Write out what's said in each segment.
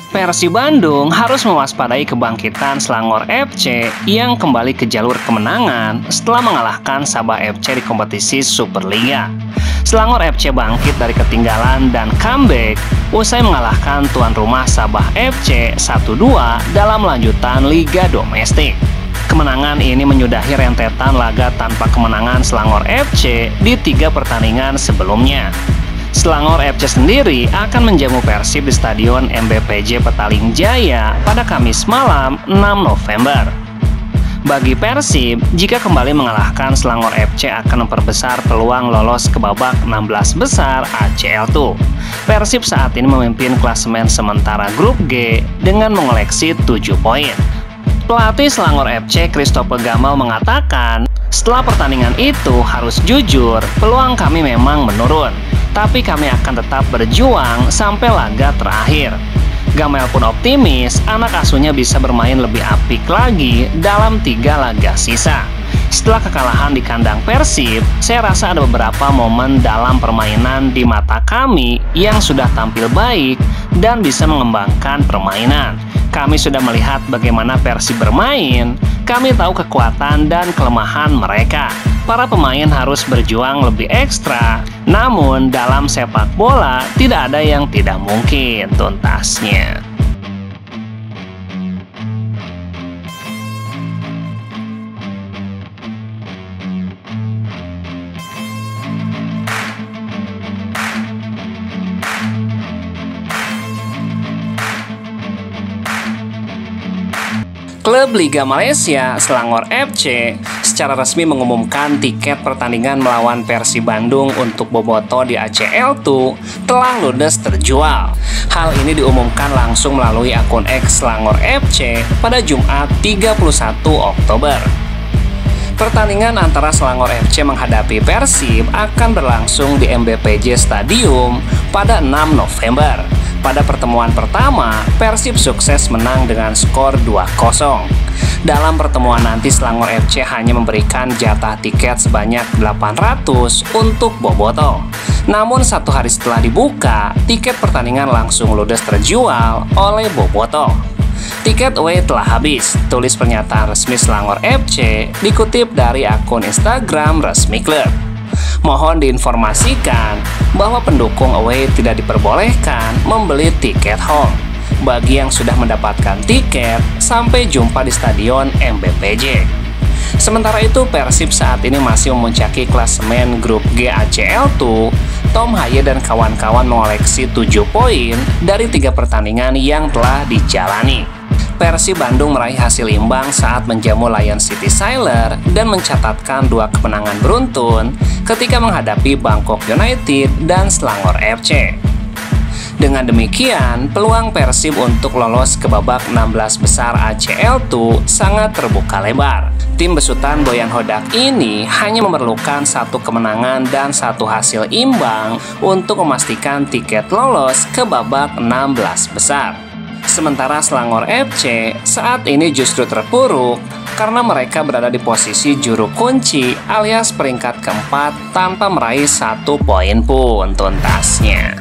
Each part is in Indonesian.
Persib Bandung harus mewaspadai kebangkitan Selangor FC yang kembali ke jalur kemenangan setelah mengalahkan Sabah FC di kompetisi Superliga. Selangor FC bangkit dari ketinggalan dan comeback usai mengalahkan tuan rumah Sabah FC 1-2 dalam lanjutan Liga Domestik. Kemenangan ini menyudahi rentetan laga tanpa kemenangan Selangor FC di 3 pertandingan sebelumnya. Selangor FC sendiri akan menjamu Persib di Stadion MBPJ Petaling Jaya pada Kamis malam 6 November. Bagi Persib, jika kembali mengalahkan Selangor FC akan memperbesar peluang lolos ke babak 16 besar ACL2. Persib saat ini memimpin klasemen sementara grup G dengan mengoleksi 7 poin. Pelatih Selangor FC Christopher Gamal mengatakan, setelah pertandingan itu harus jujur, peluang kami memang menurun. Tapi kami akan tetap berjuang sampai laga terakhir. Gamel pun optimis anak asuhnya bisa bermain lebih apik lagi dalam 3 laga sisa. Setelah kekalahan di kandang Persib, saya rasa ada beberapa momen dalam permainan di mata kami yang sudah tampil baik dan bisa mengembangkan permainan. Kami sudah melihat bagaimana Persib bermain, kami tahu kekuatan dan kelemahan mereka. Para pemain harus berjuang lebih ekstra, namun dalam sepak bola tidak ada yang tidak mungkin, tuntasnya. Klub Liga Malaysia Selangor FC secara resmi mengumumkan tiket pertandingan melawan Persib Bandung untuk bobotoh di ACL2 telah ludes terjual. Hal ini diumumkan langsung melalui akun X Selangor FC pada Jumat 31 Oktober. Pertandingan antara Selangor FC menghadapi Persib akan berlangsung di MBPJ Stadium pada 6 November. Pada pertemuan pertama, Persib sukses menang dengan skor 2-0. Dalam pertemuan nanti Selangor FC hanya memberikan jatah tiket sebanyak 800 untuk bobotoh. Namun 1 hari setelah dibuka, tiket pertandingan langsung ludes terjual oleh bobotoh. Tiket away telah habis, tulis pernyataan resmi Selangor FC dikutip dari akun Instagram resmi klub. Mohon diinformasikan bahwa pendukung away tidak diperbolehkan membeli tiket home. Bagi yang sudah mendapatkan tiket, sampai jumpa di Stadion MBPJ. Sementara itu, Persib saat ini masih memuncaki klasemen grup G ACL2. Tom Haye dan kawan-kawan mengoleksi 7 poin dari 3 pertandingan yang telah dijalani. Persib Bandung meraih hasil imbang saat menjamu Lion City Sailor dan mencatatkan 2 kemenangan beruntun ketika menghadapi Bangkok United dan Selangor FC. Dengan demikian, peluang Persib untuk lolos ke babak 16 besar ACL2 sangat terbuka lebar. Tim besutan Boyan Hodak ini hanya memerlukan 1 kemenangan dan 1 hasil imbang untuk memastikan tiket lolos ke babak 16 besar. Sementara Selangor FC saat ini justru terpuruk karena mereka berada di posisi juru kunci alias peringkat keempat tanpa meraih 1 poin pun, tuntasnya.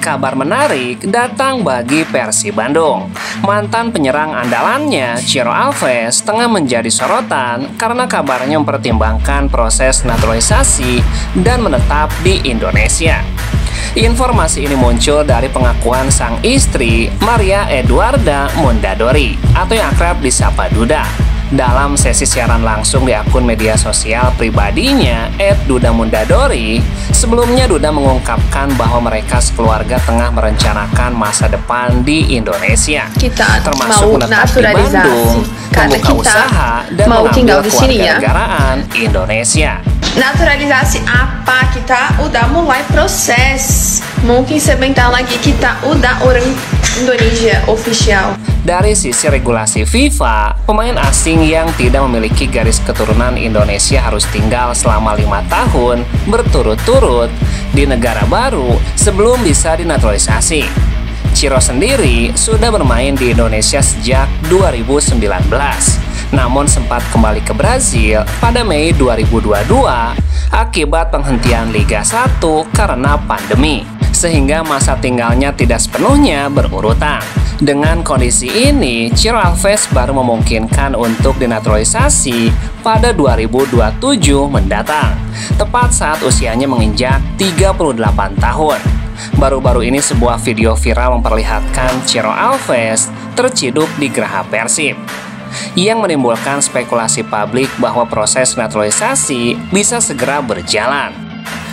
Kabar menarik datang bagi Persib Bandung. Mantan penyerang andalannya, Ciro Alves, tengah menjadi sorotan karena kabarnya mempertimbangkan proses naturalisasi dan menetap di Indonesia. Informasi ini muncul dari pengakuan sang istri, Maria Eduarda Mondadori, atau yang akrab disapa Duda. Dalam sesi siaran langsung di akun media sosial pribadinya @dudamundadori, sebelumnya Duda mengungkapkan bahwa mereka sekeluarga tengah merencanakan masa depan di Indonesia, termasuk menetap di Bandung, membuka usaha dan mengambil kewarganegaraan Indonesia. Naturalisasi apa? Kita udah mulai proses. Mungkin sebentar lagi kita udah orang Indonesia official. Dari sisi regulasi FIFA, pemain asing yang tidak memiliki garis keturunan Indonesia harus tinggal selama 5 tahun berturut-turut di negara baru sebelum bisa dinaturalisasi. Ciro sendiri sudah bermain di Indonesia sejak 2019, namun sempat kembali ke Brazil pada Mei 2022 akibat penghentian Liga 1 karena pandemi, sehingga masa tinggalnya tidak sepenuhnya berurutan. Dengan kondisi ini, Ciro Alves baru memungkinkan untuk dinaturalisasi pada 2027 mendatang, tepat saat usianya menginjak 38 tahun. Baru-baru ini sebuah video viral memperlihatkan Ciro Alves terciduk di Geraha Persib, yang menimbulkan spekulasi publik bahwa proses naturalisasi bisa segera berjalan.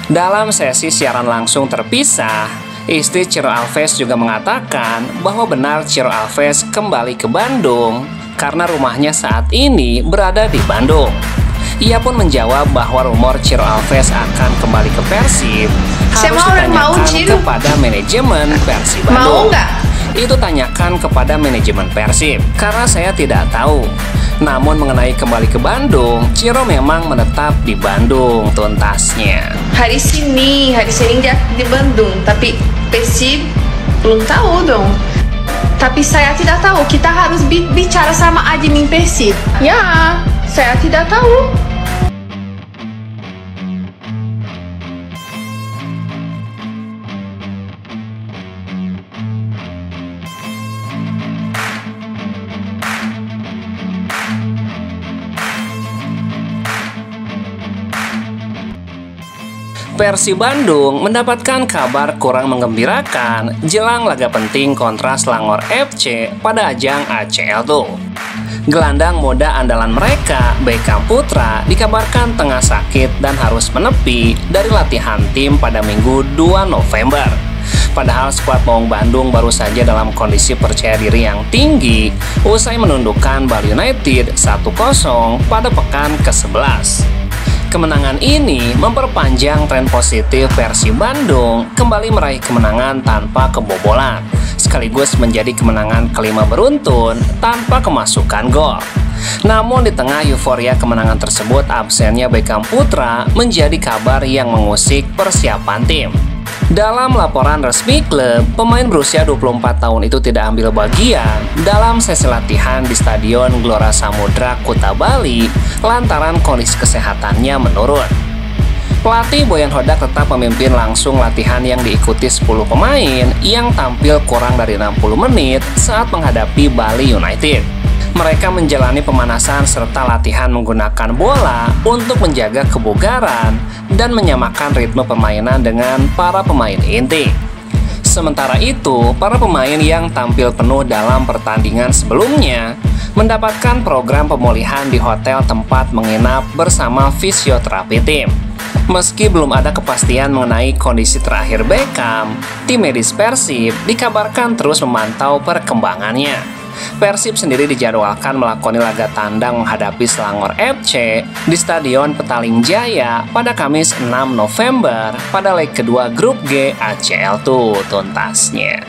Dalam sesi siaran langsung terpisah, istri Ciro Alves juga mengatakan bahwa benar Ciro Alves kembali ke Bandung karena rumahnya saat ini berada di Bandung. Ia pun menjawab bahwa rumor Ciro Alves akan kembali ke Persib harus ditanyakan kepada manajemen Persib Bandung. Mau nggak? Itu tanyakan kepada manajemen Persib, karena saya tidak tahu. Namun mengenai kembali ke Bandung, Ciro memang menetap di Bandung tuntasnya. Hari sini dia di Bandung, tapi Persib belum tahu dong. Tapi saya tidak tahu, kita harus bicara sama admin Persib. Ya, saya tidak tahu. Persib Bandung mendapatkan kabar kurang menggembirakan jelang laga penting kontra Selangor FC pada ajang ACL tuh. Gelandang muda andalan mereka, Beckham Putra, dikabarkan tengah sakit dan harus menepi dari latihan tim pada Minggu 2 November. Padahal skuad Maung Bandung baru saja dalam kondisi percaya diri yang tinggi usai menundukkan Bali United 1-0 pada pekan ke-11. Kemenangan ini memperpanjang tren positif Persib Bandung kembali meraih kemenangan tanpa kebobolan, sekaligus menjadi kemenangan kelima beruntun tanpa kemasukan gol. Namun di tengah euforia kemenangan tersebut, absennya Beckham Putra menjadi kabar yang mengusik persiapan tim. Dalam laporan resmi klub, pemain berusia 24 tahun itu tidak ambil bagian dalam sesi latihan di Stadion Gelora Samudra, Kuta Bali lantaran kondisi kesehatannya menurun. Pelatih Boyan Hodak tetap memimpin langsung latihan yang diikuti 10 pemain yang tampil kurang dari 60 menit saat menghadapi Bali United. Mereka menjalani pemanasan serta latihan menggunakan bola untuk menjaga kebugaran dan menyamakan ritme permainan dengan para pemain inti. Sementara itu, para pemain yang tampil penuh dalam pertandingan sebelumnya mendapatkan program pemulihan di hotel tempat menginap bersama fisioterapi tim. Meski belum ada kepastian mengenai kondisi terakhir Beckham, tim medis Persib dikabarkan terus memantau perkembangannya. Persib sendiri dijadwalkan melakoni laga tandang menghadapi Selangor FC di Stadion Petaling Jaya pada Kamis 6 November pada leg kedua grup G ACL tuh tuntasnya.